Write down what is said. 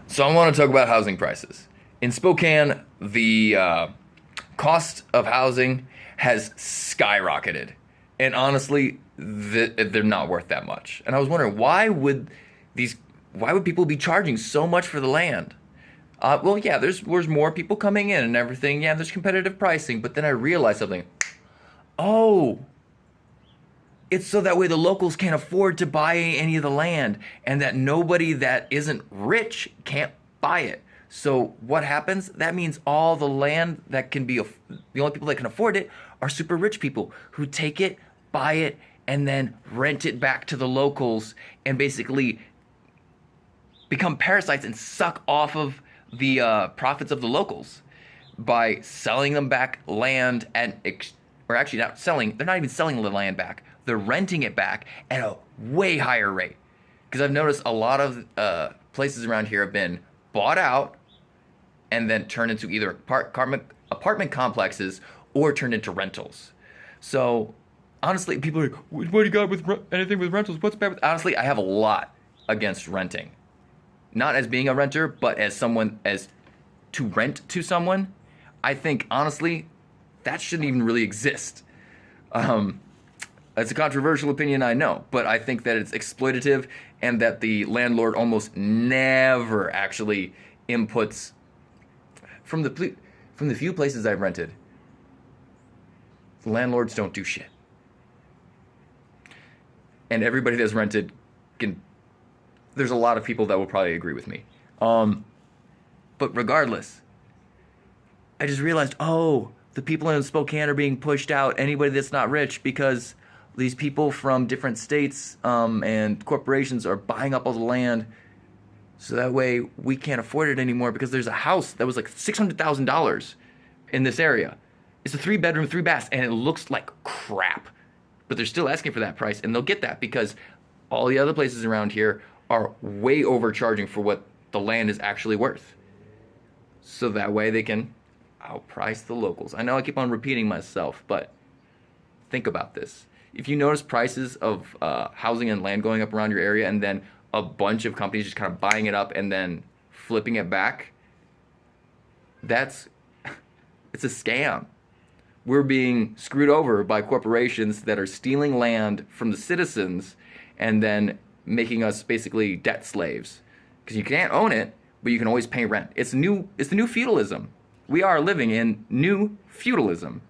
So I want to talk about housing prices. In Spokane, the cost of housing has skyrocketed. And honestly, they're not worth that much. And I was wondering, these why would people be charging so much for the land? Well, yeah, there's more people coming in and everything. Yeah, there's competitive pricing. But then I realized something. Oh, it's so that way the locals can't afford to buy any of the land, and that nobody that isn't rich can't buy it. So what happens? That means all the land that can be the only people that can afford it are super rich people who take it, buy it, and then rent it back to the locals and basically become parasites and suck off of the profits of the locals by selling them back land or actually not selling. They're not even selling the land back. They're renting it back at a way higher rate. Because I've noticed a lot of places around here have been bought out and then turned into either apartment complexes or turned into rentals. So honestly, people are like, what do you got with anything with rentals? What's bad with? Honestly, I have a lot against renting. Not as being a renter, but as someone as to rent to someone. I think honestly, that shouldn't even really exist. It's a controversial opinion, I know, but I think that it's exploitative and that the landlord almost never actually inputs from the few places I've rented. Landlords don't do shit, and everybody that's rented can. There's a lot of people that will probably agree with me, but regardless, I just realized, oh, the people in Spokane are being pushed out. Anybody that's not rich, because these people from different states and corporations are buying up all the land, so that way we can't afford it anymore. Because there's a house that was like $600,000 in this area. It's a 3-bedroom, 3-bath, and it looks like crap. But they're still asking for that price, and they'll get that because all the other places around here are way overcharging for what the land is actually worth. So that way they can outprice the locals. I know I keep on repeating myself, but think about this. If you notice prices of housing and land going up around your area, and then a bunch of companies just kind of buying it up and then flipping it back, it's a scam. We're being screwed over by corporations that are stealing land from the citizens and then making us basically debt slaves. Because you can't own it, but you can always pay rent. It's the new feudalism. We are living in new feudalism.